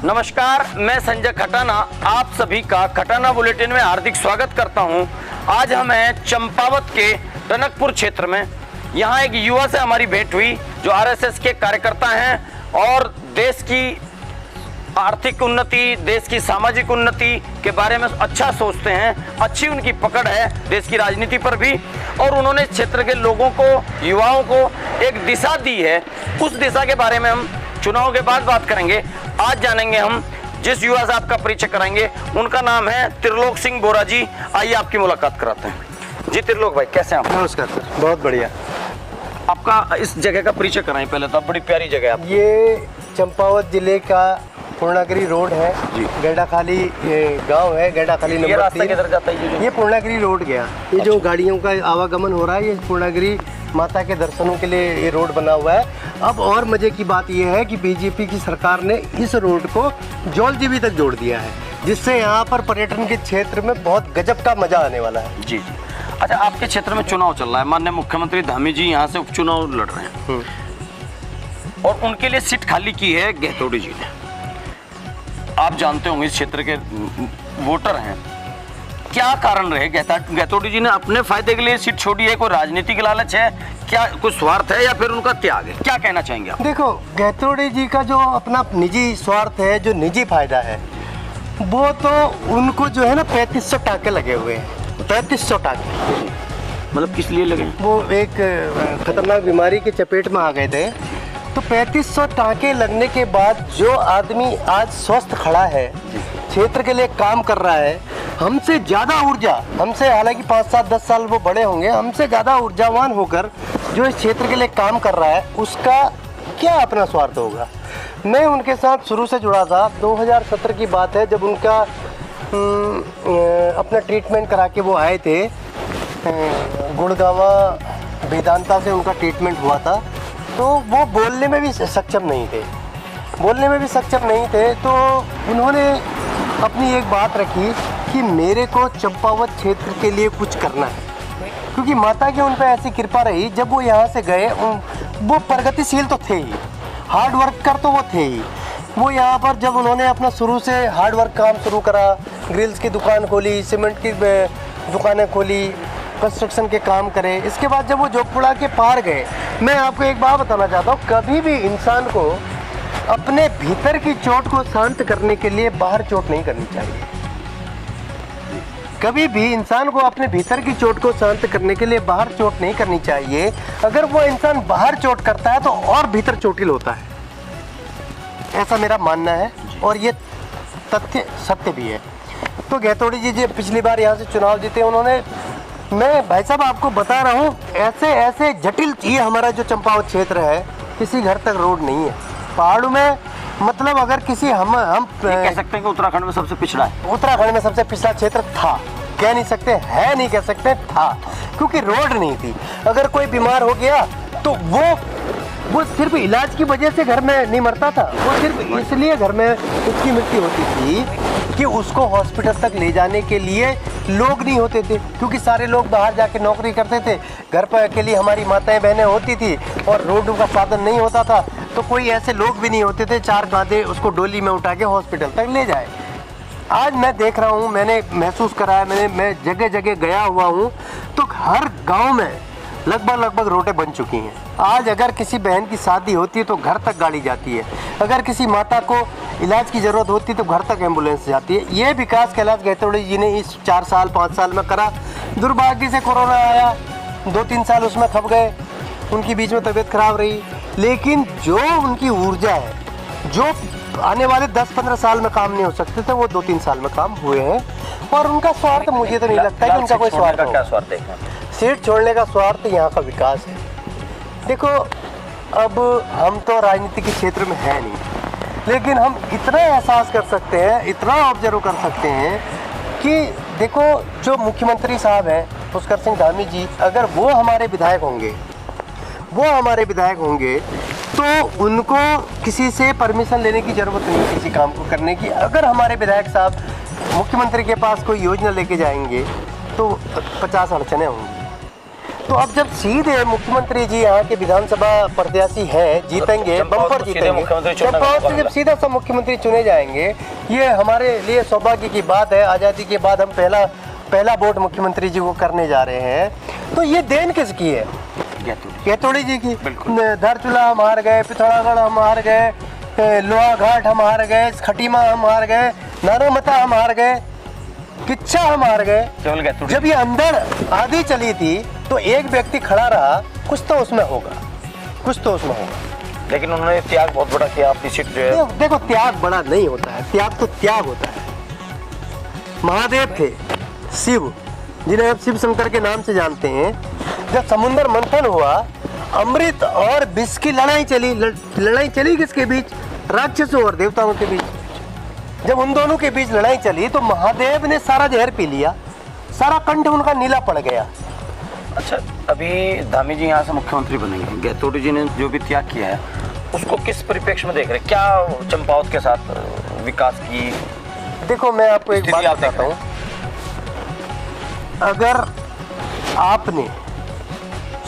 नमस्कार, मैं संजय खटाना आप सभी का खटाना बुलेटिन में हार्दिक स्वागत करता हूं। आज हम हैं चंपावत के टनकपुर क्षेत्र में। यहां एक युवा से हमारी भेंट हुई जो आरएसएस के कार्यकर्ता हैं और देश की आर्थिक उन्नति, देश की सामाजिक उन्नति के बारे में अच्छा सोचते हैं। अच्छी उनकी पकड़ है देश की राजनीति पर भी, और उन्होंने इस क्षेत्र के लोगों को, युवाओं को एक दिशा दी है। उस दिशा के बारे में हम चुनाव के बाद बात करेंगे। आज जानेंगे हम जिस युवा से आपका परिचय कराएंगे, उनका नाम है त्रिलोक सिंह बोरा जी। आइए आपकी मुलाकात कराते हैं। जी त्रिलोक भाई, कैसे हैं आप? नमस्कार सर, बहुत बढ़िया। आपका इस जगह का परिचय कराएं पहले तो। बड़ी प्यारी जगह है आपकी। ये चंपावत जिले का पूर्णागिरी रोड है, गैडाखाली गांव है, गैडाखाली ये नंबर रास्ता 3। किधर जाता है? ये पूर्णागिरी रोड गया। ये जो गाड़ियों का आवागमन हो रहा है, ये पूर्णागिरी माता के दर्शनों के लिए ये रोड बना हुआ है। अब और मजे की बात यह है कि बीजेपी की सरकार ने इस रोड को जौलजीबी तक जोड़ दिया है, जिससे यहाँ पर पर्यटन के क्षेत्र में बहुत गजब का मजा आने वाला है। जी जी। अच्छा, आपके क्षेत्र में चुनाव चल रहा है, माननीय मुख्यमंत्री धामी जी यहाँ से उपचुनाव लड़ रहे हैं और उनके लिए सीट खाली की है गहतोड़ी जी ने। आप जानते होंगे इस क्षेत्र के वोटर हैं, क्या कारण रहे गहतोड़ी जी ने अपने फायदे के लिए सीट छोड़ी है? कोई राजनीतिक लालच है क्या, कोई स्वार्थ है, या फिर उनका त्याग है? क्या कहना चाहेंगे आप? देखो, गहतोड़ी जी का जो अपना निजी स्वार्थ है, जो निजी फायदा है, वो तो उनको जो है ना 3500 टाके लगे हुए हैं। 3500 टाके मतलब किस लिए लगे? वो एक खतरनाक बीमारी के चपेट में आ गए थे, तो 3500 टाके लगने के बाद जो आदमी आज स्वस्थ खड़ा है, क्षेत्र के लिए काम कर रहा है, हमसे ज़्यादा ऊर्जा, हमसे हालांकि 5, 7, 10 साल वो बड़े होंगे, हमसे ज़्यादा ऊर्जावान होकर जो इस क्षेत्र के लिए काम कर रहा है, उसका क्या अपना स्वार्थ होगा? मैं उनके साथ शुरू से जुड़ा था। 2017 की बात है, जब उनका अपना ट्रीटमेंट करा के वो आए थे, गुड़गावा वेदांता से उनका ट्रीटमेंट हुआ था। तो वो बोलने में भी सक्षम नहीं थे, तो उन्होंने अपनी एक बात रखी कि मेरे को चंपावत क्षेत्र के लिए कुछ करना है, क्योंकि माता की उन पर ऐसी कृपा रही। जब वो यहाँ से गए, वो प्रगतिशील तो थे ही, हार्ड वर्क कर तो वो थे ही। वो यहाँ पर जब उन्होंने अपना शुरू से हार्ड वर्क काम शुरू करा, ग्रिल्स की दुकान खोली, सीमेंट की दुकानें खोली, कंस्ट्रक्शन के काम करे। इसके बाद जब वो जोगपुरा के पार गए, मैं आपको एक बात बताना चाहता हूँ, कभी भी इंसान को अपने भीतर की चोट को शांत करने के लिए बाहर चोट नहीं करनी चाहिए। कभी भी इंसान को अपने भीतर की चोट को शांत करने के लिए बाहर चोट नहीं करनी चाहिए। अगर वो इंसान बाहर चोट करता है तो और भीतर चोटिल होता है, ऐसा मेरा मानना है, और ये तथ्य सत्य भी है। तो गहतोड़ी जी पिछली बार यहाँ से चुनाव जीते उन्होंने। मैं भाई साहब आपको बता रहा हूँ, ऐसे जटिल, ये हमारा जो चंपावत क्षेत्र है, किसी घर तक रोड नहीं है। पहाड़ों में मतलब अगर किसी हम कह सकते हैं कि उत्तराखंड में सबसे पिछड़ा है। उत्तराखंड में सबसे पिछड़ा क्षेत्र था, कह नहीं सकते है, नहीं कह सकते था, क्योंकि रोड नहीं थी। अगर कोई बीमार हो गया तो वो सिर्फ इलाज की वजह से घर में नहीं मरता था, वो सिर्फ इसलिए घर में उसकी मृत्यु होती थी कि उसको हॉस्पिटल तक ले जाने के लिए लोग नहीं होते थे, क्योंकि सारे लोग बाहर जाके नौकरी करते थे। घर पर अकेली हमारी माताएं बहनें होती थी और रोडों का साधन नहीं होता था, तो कोई ऐसे लोग भी नहीं होते थे 4 गादे उसको डोली में उठा के हॉस्पिटल तक ले जाए। आज मैं देख रहा हूँ, मैंने महसूस करा है, मैं जगह जगह गया हुआ हूँ, तो हर गाँव में लगभग रोडें बन चुकी हैं। आज अगर किसी बहन की शादी होती है तो घर तक गाड़ी जाती है, अगर किसी माता को इलाज की ज़रूरत होती है तो घर तक एम्बुलेंस जाती है। ये विकास कैलाश गहतोड़ी जी ने इस 4 साल 5 साल में करा। दुर्भाग्य से कोरोना आया, 2-3 साल उसमें खप गए, उनकी बीच में तबीयत खराब रही, लेकिन जो उनकी ऊर्जा है, जो आने वाले 10-15 साल में काम नहीं हो सकते थे, वो 2-3 साल में काम हुए हैं। और उनका स्वार्थ, मुझे तो नहीं लगता कि उनका कोई स्वार्थ है। सीट छोड़ने का स्वार्थ यहाँ का विकास है। देखो, अब हम तो राजनीति के क्षेत्र में है नहीं, लेकिन हम इतना एहसास कर सकते हैं, इतना ऑब्जर्व कर सकते हैं कि देखो, जो मुख्यमंत्री साहब हैं पुष्कर सिंह धामी जी, अगर वो हमारे विधायक होंगे तो उनको किसी से परमिशन लेने की ज़रूरत नहीं किसी काम को करने की। अगर हमारे विधायक साहब मुख्यमंत्री के पास कोई योजना लेके जाएंगे तो 50 अड़चनें होंगी। तो अब जब सीधे मुख्यमंत्री जी यहाँ के विधानसभा प्रत्याशी हैं, जीतेंगे, बम्पर जीतेंगे, चंपावत से जब सीधा सब मुख्यमंत्री चुने जाएंगे, ये हमारे लिए सौभाग्य की बात है। आज़ादी के बाद हम पहला वोट मुख्यमंत्री जी को करने जा रहे हैं। तो ये देन किसकी है? गैतोड़ी जी की। धारचूला हम हार गए, पिथौरागढ़ हम हार गए, लोहा घाट हम हार गए, खटीमा हम हार गए, नारामता हम हार गए, किच्छा हम हार गए। जब ये अंदर आधी चली थी तो एक व्यक्ति खड़ा रहा, कुछ तो उसमें होगा, कुछ तो उसमें होगा। लेकिन उन्होंने त्याग बहुत बड़ा किया आपकी सीट जो है। देखो त्याग बड़ा नहीं होता है, त्याग तो त्याग होता है। महादेव थे, शिव, जिन्हें आप शिव शंकर के नाम से जानते हैं। जब समुद्र मंथन हुआ, अमृत और विष की लड़ाई चली। लड़ाई चली किसके बीच? राक्षसों और देवताओं के बीच। जब उन दोनों के बीच लड़ाई चली तो महादेव ने सारा जहर पी लिया, सारा कंठ उनका नीला पड़ गया। अच्छा, अभी धामी जी यहाँ से मुख्यमंत्री बनेंगे, गैतोड़ी जी ने जो भी त्याग किया है उसको किस परिप्रेक्ष्य में देख रहे हैं? क्या चंपावत के साथ विकास की? देखो मैं आपको एक बात बताता हूँ, अगर आपने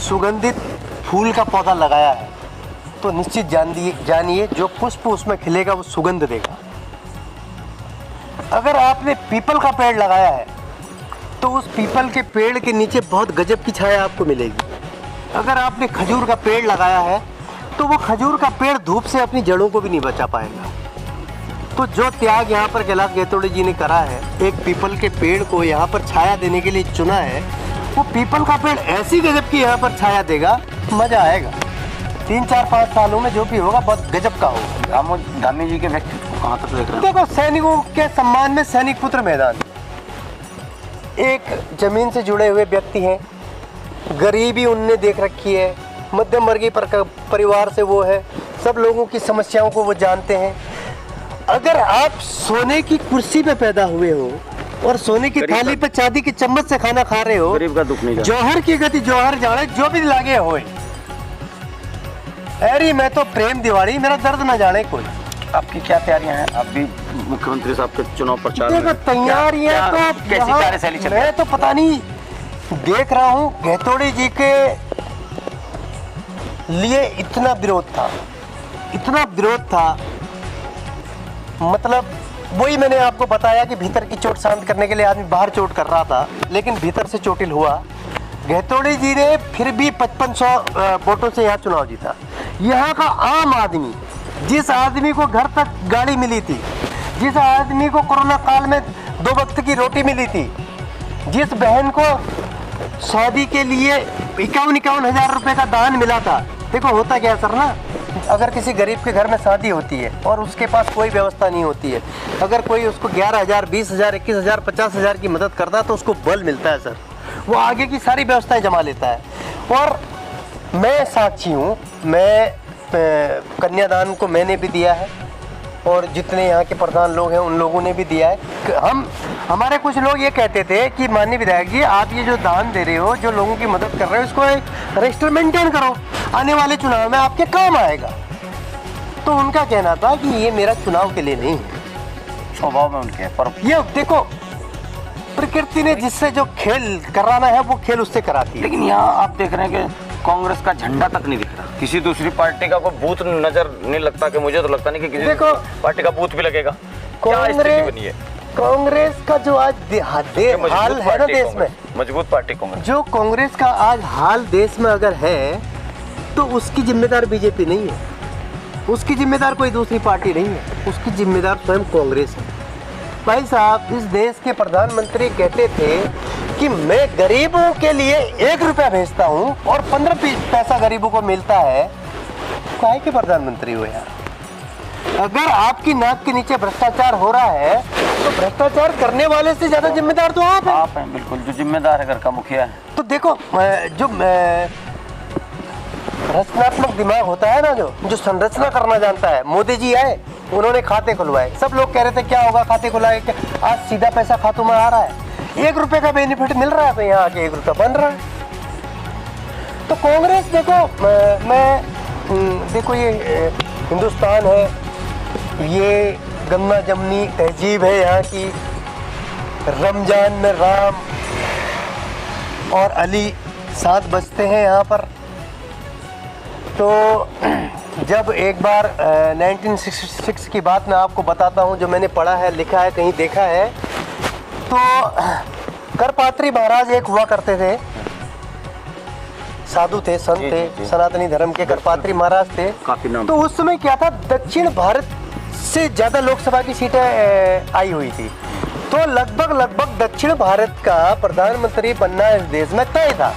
सुगंधित फूल का पौधा लगाया है तो निश्चित जानिए जो पुष्प उसमें खिलेगा वो सुगंध देगा। अगर आपने पीपल का पेड़ लगाया है तो उस पीपल के पेड़ के नीचे बहुत गजब की छाया आपको मिलेगी। अगर आपने खजूर का पेड़ लगाया है तो वो खजूर का पेड़ धूप से अपनी जड़ों को भी नहीं बचा पाएगा। तो जो त्याग यहाँ पर कैलाश गैतोड़ी जी ने करा है, एक पीपल के पेड़ को यहाँ पर छाया देने के लिए चुना है, वो पीपल का पेड़ ऐसी गजब की यहाँ पर छाया देगा, मजा आएगा। 3, 4, 5 सालों में जो भी होगा बहुत गजब का होगा। धामी जी के व्यक्तित्व को कहाँ तक देख रहे हैं? देखो सैनिकों के सम्मान में सैनिक पुत्र मैदान, एक जमीन से जुड़े हुए व्यक्ति हैं, गरीबी उनने देख रखी है, मध्यम वर्गीय परिवार से वो है, सब लोगों की समस्याओं को वो जानते हैं। अगर आप सोने की कुर्सी पे पैदा हुए हो और सोने की थाली पे चांदी की चम्मच से खाना खा रहे हो, गरीब का दुख नहीं, जौहर की गति जौहर जाने, जो भी लागे होए। अरे मैं तो प्रेम दिवाली, मेरा दर्द ना जाने कोई। आपकी क्या तैयारियां हैं? आप भी मुख्यमंत्री साहब के चुनाव प्रचार देखो तैयारियां तो कैसी कार्यशैली चल रही है? मैं तो पता नहीं देख रहा हूँ, गैतोड़ी जी के लिए इतना विरोध था, इतना विरोध था, मतलब वही मैंने आपको बताया कि भीतर की चोट शांत करने के लिए आदमी बाहर चोट कर रहा था, लेकिन भीतर से चोटिल हुआ। गैतोड़ी जी ने फिर भी 5500 वोटों से यहाँ चुनाव जीता। यहाँ का आम आदमी, जिस आदमी को घर तक गाड़ी मिली थी, जिस आदमी को कोरोना काल में 2 वक्त की रोटी मिली थी, जिस बहन को शादी के लिए 51 हजार रुपए का दान मिला था। देखो होता क्या सर ना, अगर किसी गरीब के घर में शादी होती है और उसके पास कोई व्यवस्था नहीं होती है, अगर कोई उसको 11,000, 20,000, 21,000, 50,000 की मदद करता है तो उसको बल मिलता है सर, वो आगे की सारी व्यवस्थाएं जमा लेता है। और मैं साक्षी हूँ, मैं कन्यादान को मैंने भी दिया है और जितने यहाँ के प्रधान लोग हैं उन लोगों ने भी दिया है। हमारे कुछ लोग ये कहते थे कि माननीय विधायक जी, आप ये जो दान दे रहे हो, जो लोगों की मदद कर रहे हो, इसको एक रजिस्टर मेंटेन करो, आने वाले चुनाव में आपके काम आएगा। तो उनका कहना था कि ये मेरा चुनाव के लिए नहीं है, स्वभाव में उनके पर ये देखो प्रकृति ने जिससे जो खेल कराना है वो खेल उससे कराती है। लेकिन यहाँ आप देख रहे हैं कि कांग्रेस का झंडा तक नहीं दिख रहा, किसी दूसरी पार्टी का कोई बूथ नजर नहीं लगता, कि मुझे तो लगता नहीं कि किसी पार्टी का बूथ भी लगेगा। क्या स्थिति बनी है कांग्रेस का? जो आज हाल है ना देश में, मजबूत पार्टी कांग्रेस, जो कांग्रेस का आज हाल देश में अगर है तो उसकी जिम्मेदार बीजेपी नहीं है, उसकी जिम्मेदार कोई दूसरी पार्टी नहीं है, उसकी जिम्मेदार स्वयं कांग्रेस है। भाई साहब, इस देश के प्रधानमंत्री कहते थे कि मैं गरीबों के लिए 1 रुपया भेजता हूँ और 15 पैसा गरीबों को मिलता है। काहे के प्रधानमंत्री हो यार? अगर आपकी नाक के नीचे भ्रष्टाचार हो रहा है तो भ्रष्टाचार करने वाले से ज्यादा जिम्मेदार तो आप हैं। बिल्कुल, जो जिम्मेदार है घर का मुखिया है। तो देखो जो रचनात्मक दिमाग होता है ना, जो संरचना करना जानता है, मोदी जी आए, उन्होंने खाते खुलवाए, सब लोग कह रहे थे क्या होगा खाते खुलवाए, आज सीधा पैसा खातों में आ रहा है, 1 रुपए का बेनिफिट मिल रहा है, तो यहाँ आके 1 रुपया बन रहा है। तो कांग्रेस देखो, देखो ये हिंदुस्तान है, ये गंगा जमनी तहजीब है यहाँ की। रमजान में राम और अली 7 बजते हैं यहाँ पर। तो जब एक बार 1966 की बात मैं आपको बताता हूँ, जो मैंने पढ़ा है, लिखा है, कहीं देखा है। तो करपात्री महाराज एक हुआ करते थे, साधु थे, संत थे, सनातनी धर्म के करपात्री महाराज थे। काफी नाम। तो उस समय क्या था, दक्षिण भारत से ज़्यादा लोकसभा की सीटें आई हुई थी। तो लगभग दक्षिण भारत का प्रधानमंत्री बनना इस देश में तय था।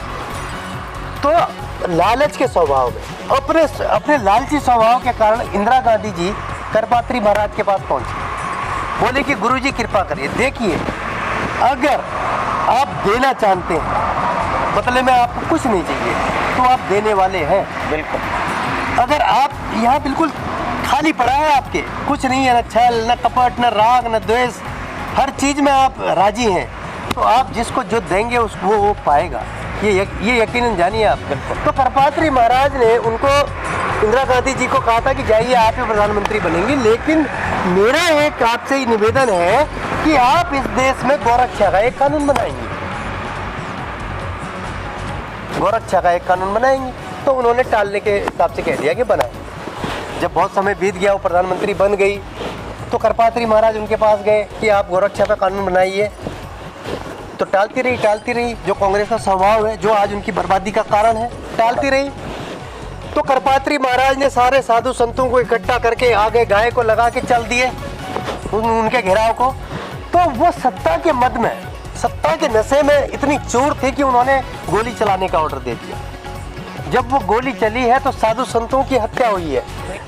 तो लालच के स्वभाव में, अपने लालची स्वभाव के कारण इंदिरा गांधी जी करपात्री महाराज के पास पहुंचे, बोले कि गुरुजी कृपा करिए, देखिए अगर आप देना चाहते हैं, मतलब में आपको कुछ नहीं चाहिए, तो आप देने वाले हैं। बिल्कुल। अगर आप यहाँ बिल्कुल खाली पड़ा है, आपके कुछ नहीं है, न छल, न कपट, न राग, न द्वेष, हर चीज़ में आप राजी हैं, तो आप जिसको जो देंगे उसको वो पाएगा, ये यकीनन जानिए आप। तो करपात्री महाराज ने उनको, इंदिरा गांधी जी को कहा था कि जाइए आप ही प्रधानमंत्री बनेंगे, लेकिन मेरा एक आपसे ही निवेदन है कि आप इस देश में गौरक्षा का एक कानून बनाएंगे, गौरक्षा का एक कानून बनाएंगे। तो उन्होंने टालने के हिसाब से कह दिया कि बनाए। जब बहुत समय बीत गया, वो प्रधानमंत्री बन गई, तो करपात्री महाराज उनके पास गए कि आप गौरक्षा का कानून बनाइए। तो टालती रही, जो कांग्रेस का स्वभाव है, जो आज उनकी बर्बादी का कारण है, टालती रही। तो करपात्री महाराज ने सारे साधु संतों को इकट्ठा करके आगे गाय को लगा के चल दिए उनके घेराव को। तो वो सत्ता के मद में, सत्ता के नशे में इतनी चूर थी कि उन्होंने गोली चलाने का ऑर्डर दे दिया। जब वो गोली चली है तो साधु संतों की हत्या हुई है,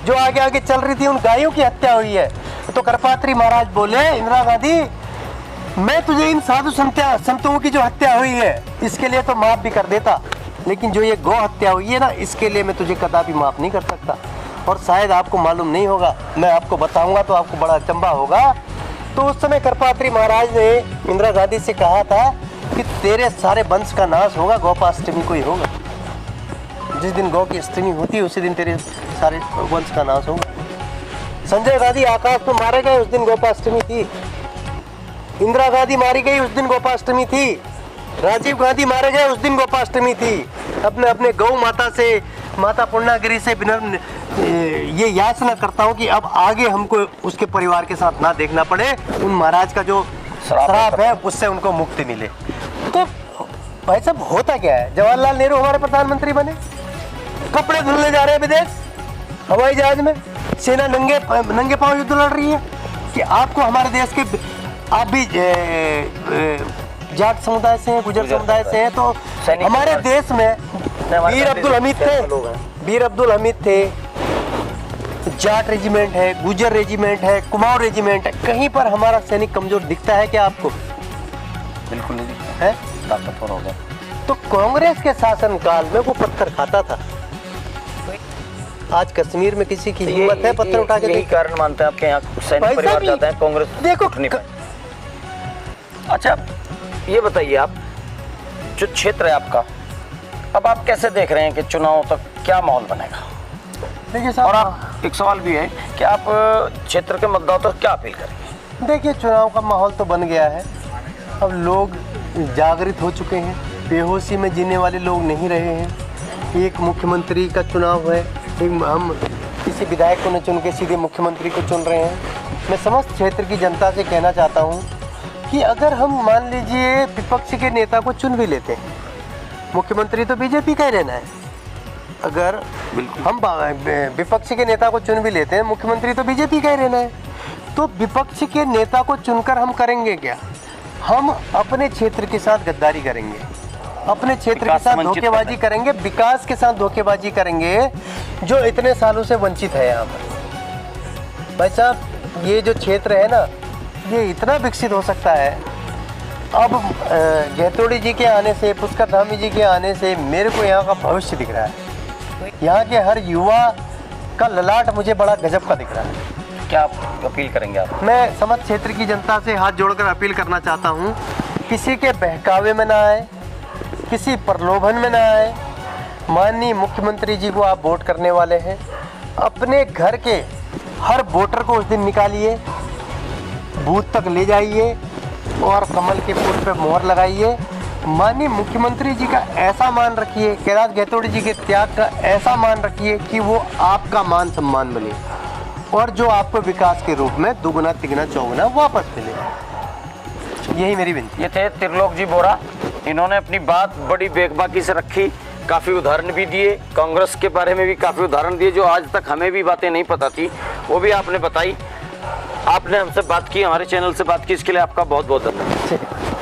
जो आगे आगे चल रही थी उन गायों की हत्या हुई है। तो करपात्री महाराज बोले, इंदिरा गांधी, मैं तुझे इन साधु संतों की जो हत्या हुई है इसके लिए तो माफ भी कर देता, लेकिन जो ये गौ हत्या हुई है ना, इसके लिए मैं तुझे कदापि माफ नहीं कर सकता। और शायद आपको मालूम नहीं होगा, मैं आपको बताऊंगा तो आपको बड़ा अचंभा होगा। तो उस समय करपात्री महाराज ने इंदिरा गांधी से कहा था कि तेरे सारे वंश का नाश होगा, गोपाष्टमी को ही होगा। जिस दिन गौ की अष्टमी होती है उसी दिन तेरे सारे वंश का नाश होगा। संजय गांधी आकाश में मारे गए, उस दिन गोपाष्टमी थी। इंदिरा गांधी मारी गई, उस दिन गोपाष्टमी थी। राजीव गांधी मारे गए, उस दिन गोपाष्टमी थी। अपने गौ माता से, माता पूर्णागिरी से ये याचना करता हूँ कि अब आगे हमको उसके परिवार के साथ ना देखना पड़े, उन महाराज का जो श्राप है उससे उनको मुक्ति मिले। तो भाई साहब, होता क्या है, जवाहरलाल नेहरू हमारे प्रधानमंत्री बने, कपड़े धुलने जा रहे हैं विदेश हवाई जहाज में, सेना नंगे पांव युद्ध लड़ रही है कि आपको हमारे देश के, आप भी जाट समुदाय से हैं, गुजर समुदाय से हैं, तो हमारे देश में वीर अब्दुल हमीद थे, जाट रेजिमेंट है, गुजर रेजिमेंट है, कुमाऊं रेजिमेंट है, कहीं पर हमारा सैनिक कमजोर दिखता है क्या आपको? बिल्कुल नहीं दिखता है, ताकतवर हो गया। तो कांग्रेस के शासन काल में वो पत्थर खाता था। आज कश्मीर में किसी की हिम्मत है पत्थर उठा के? यही कारण मानते हैं आपके यहाँ सैनिक परिवार जाता है कांग्रेस देखो अच्छा, ये बताइए आप, जो क्षेत्र है आपका, अब आप कैसे देख रहे हैं कि चुनाव तक क्या माहौल बनेगा? देखिए साहब, और आप, एक सवाल भी है कि आप क्षेत्र के मतदाताओं को क्या अपील करेंगे? देखिए, चुनाव का माहौल तो बन गया है, अब लोग जागृत हो चुके हैं, बेहोशी में जीने वाले लोग नहीं रहे हैं। एक मुख्यमंत्री का चुनाव है, हम किसी विधायक को न चुन के सीधे मुख्यमंत्री को चुन रहे हैं। मैं समस्त क्षेत्र की जनता से कहना चाहता हूँ कि अगर हम मान लीजिए विपक्ष के नेता को चुन भी लेते हैं, मुख्यमंत्री तो बीजेपी का ही रहना है। अगर हम विपक्ष के नेता को चुन भी लेते हैं, मुख्यमंत्री तो बीजेपी का ही रहना है। तो विपक्ष के नेता को चुनकर हम करेंगे क्या? हम अपने क्षेत्र के साथ गद्दारी करेंगे, अपने क्षेत्र के साथ धोखेबाजी करेंगे, विकास के साथ धोखेबाजी करेंगे, जो इतने सालों से वंचित है यहाँ पर। भाई साहब, ये जो क्षेत्र है ना, ये इतना विकसित हो सकता है। अब गहतोड़ी जी के आने से, पुष्कर धामी जी के आने से मेरे को यहाँ का भविष्य दिख रहा है। यहाँ के हर युवा का ललाट मुझे बड़ा गजब का दिख रहा है। क्या आप अपील करेंगे आप? मैं समस्त क्षेत्र की जनता से हाथ जोड़कर अपील करना चाहता हूँ, किसी के बहकावे में ना आए, किसी प्रलोभन में ना आए। माननीय मुख्यमंत्री जी को आप वोट करने वाले हैं, अपने घर के हर वोटर को उस दिन निकालिए, बूथ तक ले जाइए और कमल के फूल पे मोहर लगाइए माननीय मुख्यमंत्री जी का ऐसा मान रखिए, कैलाश गैतोड़ी जी के त्याग का ऐसा मान रखिए कि वो आपका मान सम्मान बने और जो आपको विकास के रूप में दुगुना तिगुना चौगुना वापस मिले। यही मेरी विनती। ये थे त्रिलोक जी बोरा। इन्होंने अपनी बात बड़ी बेबाकी से रखी, काफ़ी उदाहरण भी दिए, कांग्रेस के बारे में भी काफ़ी उदाहरण दिए जो आज तक हमें भी बातें नहीं पता थी, वो भी आपने बताई। आपने हमसे बात की, हमारे चैनल से बात की, इसके लिए आपका बहुत बहुत धन्यवाद।